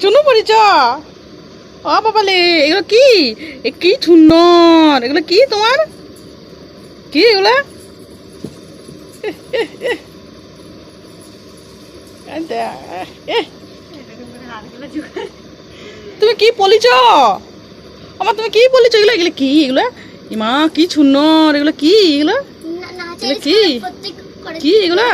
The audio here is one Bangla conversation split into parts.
চুনু পড়িছ ও বাবালে এগুলো কি কি সুন্দর এগুলো কি তোমার কি এগুলো তুমি কি বলিছ আমার তুমি কি বলিছ এগুলো এগুলো কি এগুলো মা কি সুন্দর এগুলো কি এগুলো এগুলো কি কি এগুলো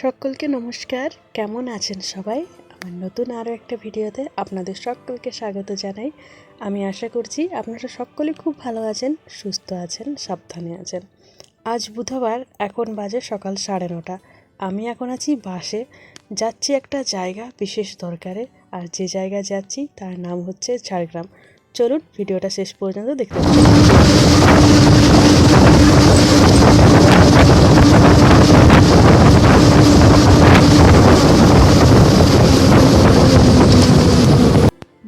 সকলকে নমস্কার, কেমন আছেন সবাই? আমার নতুন আরও একটা ভিডিওতে আপনাদের সকলকে স্বাগত জানাই। আমি আশা করছি আপনারা সকলে খুব ভালো আছেন, সুস্থ আছেন, সাবধানে আছেন। আজ বুধবার, এখন বাজে সকাল 9:30। আমি এখন আছি বাসে, যাচ্ছি একটা জায়গা বিশেষ দরকারে। আর যে জায়গায় যাচ্ছি তার নাম হচ্ছে ঝাড়গ্রাম। চলুন ভিডিওটা শেষ পর্যন্ত দেখতে থাকুন।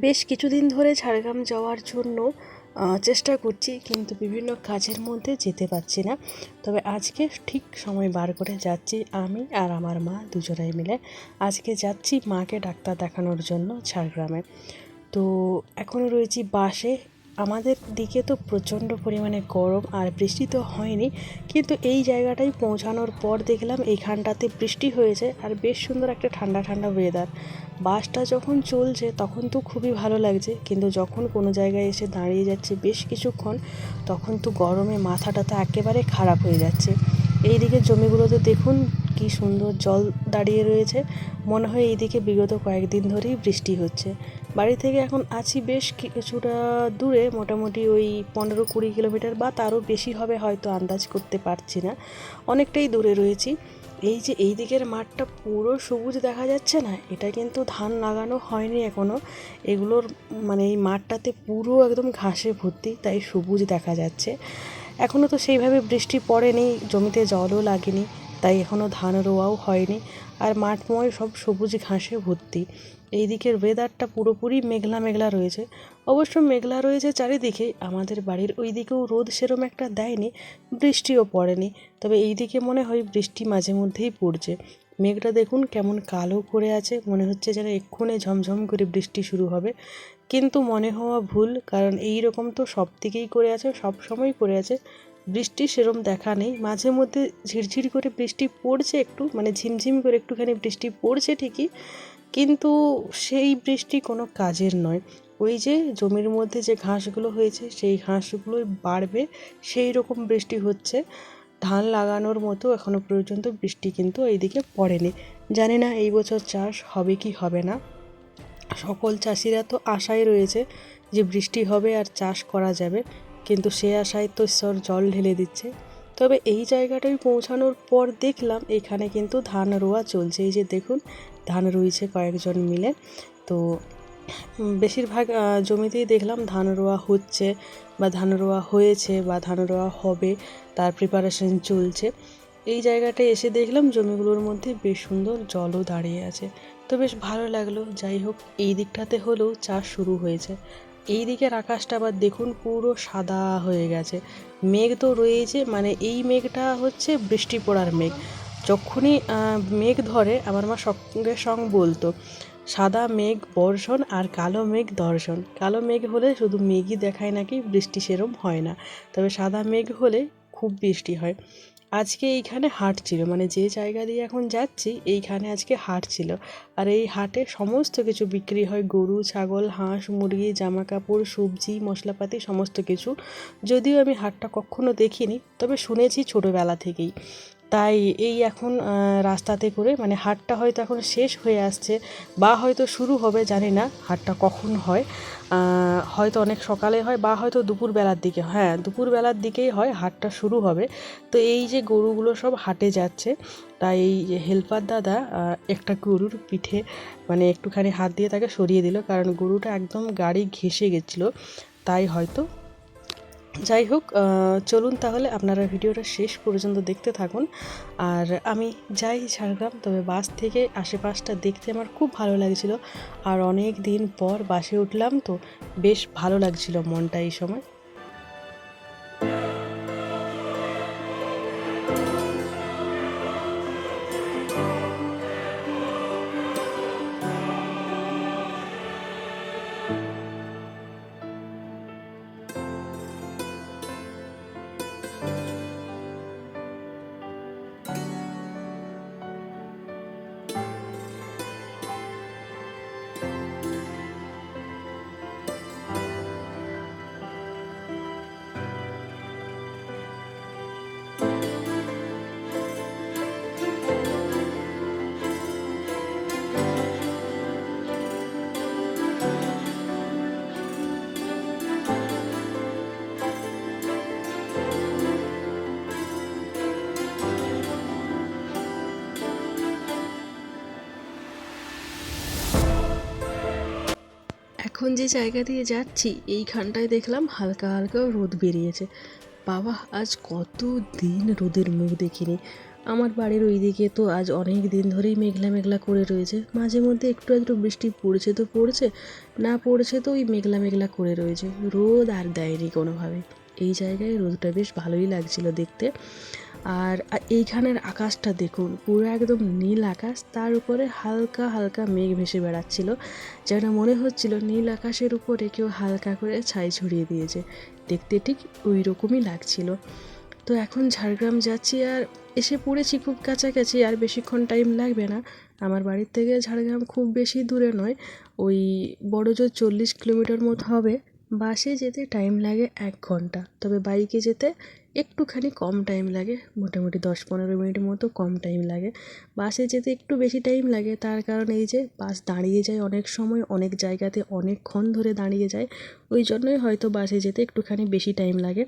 বেশ কিছুদিন ধরে ঝাড়গ্রাম যাওয়ার জন্য চেষ্টা করছি, কিন্তু বিভিন্ন কাজের মধ্যে যেতে পারছি না। তবে আজকে ঠিক সময় বার করে যাচ্ছি, আমি আর আমার মা দুজনাই মিলে। আজকে যাচ্ছি মাকে ডাক্তার দেখানোর জন্য ঝাড়গ্রামে। তো এখনও রয়েছি বাসে। আমাদের দিকে তো প্রচণ্ড পরিমাণে গরম, আর বৃষ্টি তো হয়নি, কিন্তু এই জায়গাটায় পৌঁছানোর পর দেখলাম এইখানটাতে বৃষ্টি হয়েছে আর বেশ সুন্দর একটা ঠান্ডা ঠান্ডা ওয়েদার। বাসটা যখন চলছে তখন তো খুবই ভালো লাগছে, কিন্তু যখন কোনো জায়গায় এসে দাঁড়িয়ে যাচ্ছে বেশ কিছুক্ষণ, তখন তো গরমে মাথাটা তো একেবারে খারাপ হয়ে যাচ্ছে। এইদিকে জমিগুলোতে দেখুন কি সুন্দর জল দাঁড়িয়ে রয়েছে। মনে হয় এইদিকে বিগত কয়েকদিন ধরেই বৃষ্টি হচ্ছে। বাড়ি থেকে এখন আছি বেশ কিছুটা দূরে, মোটামুটি ওই 15-20 কিলোমিটার বা তারও বেশি হবে হয়তো, আন্দাজ করতে পারছি না। অনেকটাই দূরে রয়েছি। এই যে এই দিকের মাঠটা পুরো সবুজ দেখা যাচ্ছে না, এটা কিন্তু ধান লাগানো হয়নি এখনও। এগুলোর মানে এই মাঠটাতে পুরো একদম ঘাসে ভর্তি, তাই সবুজ দেখা যাচ্ছে। এখনও তো সেইভাবে বৃষ্টি পড়েনি, জমিতে জলও লাগেনি, তাই এখনও ধান রোয়াও হয়নি। আর মাঠময় সব সবুজ ঘাসে ভর্তি। এই দিকের ওয়েদারটা পুরোপুরি মেঘলা মেঘলা রয়েছে। অবশ্য মেঘলা রয়েছে চারিদিকে, আমাদের বাড়ির ওই দিকেও রোদ সেরম একটা দেয়নি, বৃষ্টিও পড়েনি। তবে এই দিকে মনে হয় বৃষ্টি মাঝে মধ্যেই পড়ছে। মেঘটা দেখুন কেমন কালো করে আছে, মনে হচ্ছে যেন এক্ষুনি ঝমঝম করে বৃষ্টি শুরু হবে। কিন্তু মনে হওয়া ভুল, কারণ এই রকম তো সব দিকেই করে আছে, সব সময় করে আছে। বৃষ্টি সেরম দেখা নেই, মাঝে মধ্যে ঝিরঝির করে বৃষ্টি পড়ছে একটু, মানে ঝিমঝিম করে একটুখানি বৃষ্টি পড়ছে ঠিকই, কিন্তু সেই বৃষ্টি কোনো কাজের নয়। ওই যে জমির মধ্যে যে ঘাসগুলো হয়েছে সেই ঘাসগুলোই বাড়বে, সেই রকম বৃষ্টি হচ্ছে। ধান লাগানোর মতো এখনও পর্যন্ত বৃষ্টি কিন্তু এইদিকে পড়েনি। জানি না এই বছর চাষ হবে কি হবে না। সকল চাষিরা তো আশায় রয়েছে যে বৃষ্টি হবে আর চাষ করা যাবে, কিন্তু সে আশায় তো ঈশ্বর জল ঢেলে দিচ্ছে। তবে এই জায়গাটায় পৌঁছানোর পর দেখলাম এখানে কিন্তু ধান রোয়া চলছে। এই যে দেখুন ধান রুইছে কয়েকজন মিলে। তো বেশিরভাগ জমিতেই দেখলাম ধান রোয়া হচ্ছে, বা ধান রোয়া হয়েছে, বা ধান রোয়া হবে, তার প্রিপারেশন চলছে। এই জায়গাটায় এসে দেখলাম জমিগুলোর মধ্যে বেশ সুন্দর জলও দাঁড়িয়ে আছে। তো বেশ ভালো লাগলো। যাই হোক, এই দিকটাতে হলেও চাষ শুরু হয়েছে। এই দিকের আকাশটা আবার দেখুন পুরো সাদা হয়ে গেছে। মেঘ তো রয়েছে, মানে এই মেঘটা হচ্ছে বৃষ্টি পড়ার মেঘ। যখনই মেঘ ধরে আমার মা সঙ্গে সঙ্গ বলতো, সাদা মেঘ বর্ষণ আর কালো মেঘ দর্শন। কালো মেঘ হলে শুধু মেঘই দেখায় নাকি, বৃষ্টি সেরম হয় না। তবে সাদা মেঘ হলে খুব বৃষ্টি হয়। আজকে এইখানে হাট ছিল, মানে যে জায়গা দিয়ে এখন যাচ্ছি এইখানে আজকে হাট ছিল। আর এই হাটে সমস্ত কিছু বিক্রি হয়, গরু, ছাগল, হাঁস, মুরগি, জামা কাপড়, সবজি, মশলাপাতি সমস্ত কিছু। যদিও আমি হাটটা কখনো দেখিনি, তবে শুনেছি ছোটোবেলা থেকেই। তাই এই এখন রাস্তাতে করে, মানে হাটটা হয়তো এখন শেষ হয়ে আসছে, বা হয়তো শুরু হবে, জানি না হাটটা কখন হয়। হয়তো অনেক সকালে হয়, বা হয়তো দুপুরবেলার দিকে, হ্যাঁ দুপুরবেলার দিকেই হয় হাটটা শুরু হবে। তো এই যে গরুগুলো সব হাটে যাচ্ছে, তাই এই হেল্পার দাদা একটা গরুর পিঠে মানে একটুখানি হাত দিয়ে তাকে সরিয়ে দিল, কারণ গরুটা একদম গাড়ি ঘেঁষে গেছিলো, তাই হয়তো। যাই হোক, চলুন তাহলে আপনারা ভিডিওটা শেষ পর্যন্ত দেখতে থাকুন। আর আমি যাই ঝাড়গ্রাম, তবে বাস থেকে আশেপাশটা দেখতে আমার খুব ভালো লাগছিল। আর অনেক দিন পর বাসে উঠলাম, তো বেশ ভালো লাগছিল মনটা এই সময়। এখন যে জায়গা দিয়ে যাচ্ছি এইখানটায় দেখলাম হালকা হালকা রোদ বেরিয়েছে। বাবা, আজ কত দিন রোদের মুখ দেখিনি। আমার বাড়ির ওইদিকে তো আজ অনেক দিন ধরেই মেঘলা মেঘলা করে রয়েছে, মাঝে মধ্যে একটু একটু বৃষ্টি পড়ছে তো পড়ছে, না পড়ছে তো ওই মেঘলা মেঘলা করে রয়েছে, রোদ আর দেয়নি কোনোভাবে। এই জায়গায় রোদটা বেশ ভালোই লাগছিল দেখতে। আর এইখানের আকাশটা দেখুন, পুরো একদম নীল আকাশ, তার উপরে হালকা হালকা মেঘ ভেসে বেড়াচ্ছিল, যেন মনে হচ্ছিল নীল আকাশের উপরে কেউ হালকা করে ছাই ছড়িয়ে দিয়েছে। দেখতে ঠিক ওই রকমই লাগছিল। তো এখন ঝাড়গ্রাম যাচ্ছি, আর এসে পড়েছি খুব কাছাকাছি, আর বেশিক্ষণ টাইম লাগবে না। আমার বাড়ির থেকে ঝাড়গ্রাম খুব বেশি দূরে নয়, ওই বড়জোর 40 কিলোমিটার মতো হবে। বাসে যেতে টাইম লাগে 1 ঘন্টা, তবে বাইকে যেতে একটুখানি কম টাইম লাগে, মোটামুটি 10-15 মিনিট মতো কম টাইম লাগে। বাসে যেতে একটু বেশি টাইম লাগে, তার কারণ এই যে বাস দাঁড়িয়ে যায় অনেক সময়, অনেক জায়গাতে অনেকক্ষণ ধরে দাঁড়িয়ে যায়, ওই জন্যই হয়তো বাসে যেতে একটুখানি বেশি টাইম লাগে।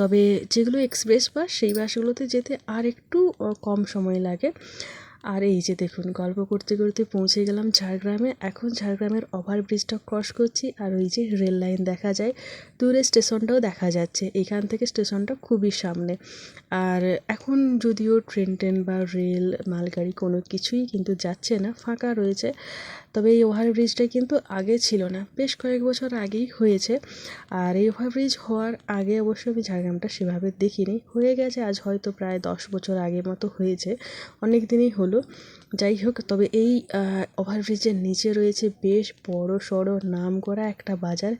তবে যেগুলো এক্সপ্রেস বাস, সেই বাসগুলোতে যেতে আর একটু কম সময় লাগে। আর এই যে দেখুন, গল্প করতে করতে পৌঁছে গেলাম ঝাড়গ্রামে। এখন ঝাড়গ্রামের ওভারব্রিজটা ক্রস করছি, আর ওই যে রেল লাইন দেখা যায়, দূরে স্টেশনটাও দেখা যাচ্ছে। এখান থেকে স্টেশনটা খুবই সামনে। আর এখন যদিও ট্রেন বা রেল মালগাড়ি কোনো কিছুই কিন্তু যাচ্ছে না, ফাঁকা রয়েছে। তবে এই ওভারব্রিজটা কিন্তু আগে ছিল না, বেশ কয়েক বছর আগেই হয়েছে। আর এই ওভারব্রিজ হওয়ার আগে অবশ্য আমি ঝাড়গ্রামটা সেভাবে দেখিনি, হয়ে গেছে আজ হয়তো প্রায় 10 বছর আগের মতো হয়েছে, অনেক দিনই হলো। যাই হোক, তবে এই ওভারব্রিজের নিচে রয়েছে বেশ বড় সড়ো নাম করা একটা বাজার,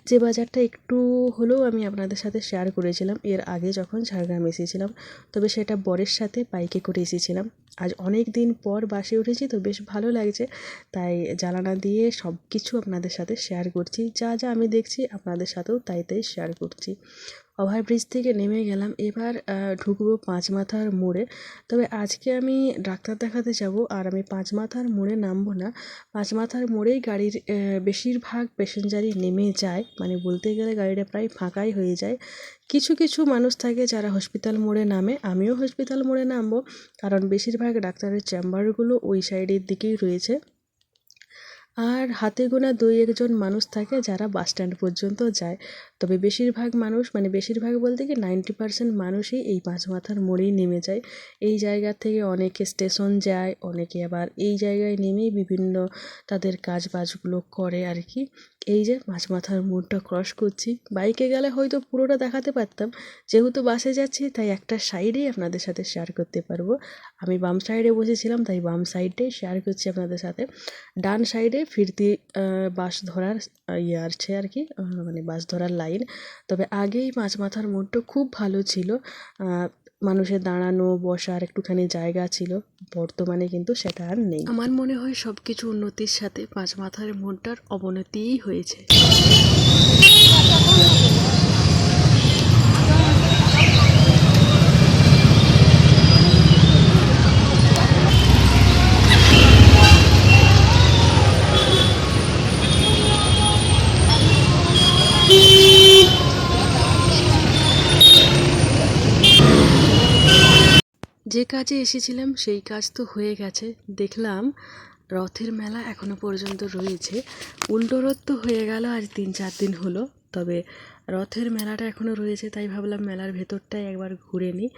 যে বাজারটা একটু হলেও আমি আপনাদের সাথে শেয়ার করেছিলাম এর আগে যখন ঝাড়গ্রাম এসেছিলাম। তবে সেটা বরের সাথে বাইকে করে এসেছিলাম। আজ অনেক দিন পর বাসে উঠেছি, তো বেশ ভালো লাগছে, তাই জানালা দিয়ে সব কিছু আপনাদের সাথে শেয়ার করছি, যা যা আমি দেখছি আপনাদের সাথেও তাই তাই শেয়ার করছি। ওভারব্রিজ থেকে নেমে গেলাম, এবার ঢুকবো পাঁচমাথার মোড়ে। তবে আজকে আমি ডাক্তার দেখাতে যাব, আর আমি পাঁচমাথার মোড়ে নামবো না। পাঁচমাথার মোড়েই গাড়ির বেশিরভাগ প্যাসেঞ্জারই নেমে যায়, মানে বলতে গেলে গাড়িটা প্রায় ফাঁকাই হয়ে যায়। কিছু কিছু মানুষ থাকে যারা হসপিটাল মোড়ে নামে, আমিও হসপিটাল মোড়ে নামবো, কারণ বেশিরভাগ ডাক্তারের চেম্বারগুলো ওই সাইডের দিকেই রয়েছে। আর হাতে গোনা 2-1 জন মানুষ থাকে যারা বাস স্ট্যান্ড পর্যন্ত যায়। তবে বেশিরভাগ মানুষ, মানে বেশিরভাগ বলতে কি 90% মানুষই এই পাঁচমাথার মোড়েই নেমে যায়। এই জায়গা থেকে অনেকে স্টেশন যায়, অনেকে আবার এই জায়গায় নেমেই বিভিন্ন তাদের কাজ বাজগুলো করে আর কি। এই যে পাঁচমাথার মোড়টা ক্রস করছি, বাইকে গেলে হয়তো পুরোটা দেখাতে পারতাম, যেহেতু বাসে যাচ্ছি তাই একটা সাইডেই আপনাদের সাথে শেয়ার করতে পারবো। আমি বাম সাইডে বসেছিলাম, তাই বাম সাইডটাই শেয়ার করছি আপনাদের সাথে। ডান সাইডে ফিরতি বাস ধরার আছে আর কি, মানে বাস ধরার লাইন। তবে আগেই পাঁচমাথার মোড়টা খুব ভালো ছিল, মানুষের দাঁড়ানো বসার একটুখানি জায়গা ছিল, বর্তমানে কিন্তু সেটা আর নেই। আমার মনে হয় সব কিছু উন্নতির সাথে পাঁচমাথার মোড়টার অবনতিই হয়েছে। যে কাজে এসেছিলাম সেই কাজ তো হয়ে গেছে, দেখলাম রথের মেলা এখনো পর্যন্ত রয়েছে। উল্টো রথ তো হয়ে গেল আজ 3-4 দিন হলো, তবে রথের মেলাটা এখনও রয়েছে, তাই ভাবলাম মেলার ভেতরটাই একবার ঘুরে নিই।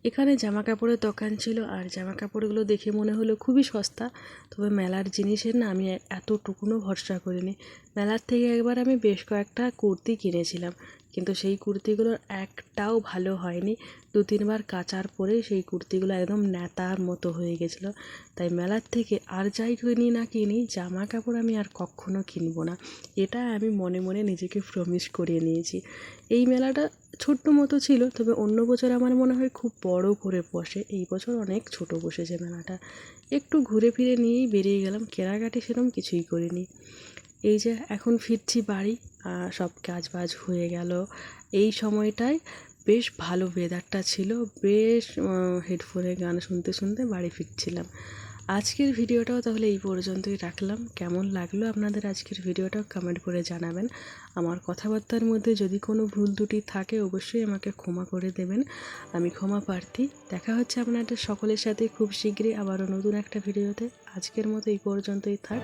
এখানে জামা কাপড়ের দোকান ছিল, আর জামা কাপড়গুলো দেখে মনে হলো খুবই সস্তা। তবে মেলার জিনিসের না আমি এতটুকুনও ভরসা করিনি। মেলার থেকে একবার আমি বেশ কয়েকটা কুর্তি কিনেছিলাম, কিন্তু সেই কুর্তিগুলোর একটাও ভালো হয়নি। 2-3 বার কাচার পরে সেই কুর্তিগুলো একদম ন্যাতার মতো হয়ে গেছিলো। তাই মেলার থেকে আর যাই কিনি না কিনি, জামা কাপড় আমি আর কখনো কিনবো না, এটা আমি মনে মনে নিজেকে প্রমিস করিয়ে নিয়েছি। এই মেলাটা ছোট্ট মতো ছিল, তবে অন্য বছর আমার মনে হয় খুব বড় করে বসে, এই বছর অনেক ছোট বসেছে মেলাটা। একটু ঘুরে ফিরে নিয়েই বেরিয়ে গেলাম, কেনাকাটি সেরকম কিছুই করিনি। এই যে এখন ফিরছি বাড়ি, সব কাজ বাজ হয়ে গেল। এই সময়টায় বেশ ভালো ওয়েদারটা ছিল, বেশ হেডফোনে গান শুনতে শুনতে বাড়ি ফিরছিলাম। আজকের ভিডিওটাও তাহলে এই পর্যন্তই রাখলাম। কেমন লাগলো আপনাদের আজকের ভিডিওটা কমেন্ট করে জানাবেন। আমার কথাবার্তার মধ্যে যদি কোনো ভুল ত্রুটি থাকে অবশ্যই আমাকে ক্ষমা করে দেবেন, আমি ক্ষমা প্রার্থী। দেখা হচ্ছে আপনাদের সকলের সাথে খুব শীঘ্রই আবারও নতুন একটা ভিডিওতে। আজকের মতো এই পর্যন্তই থাক।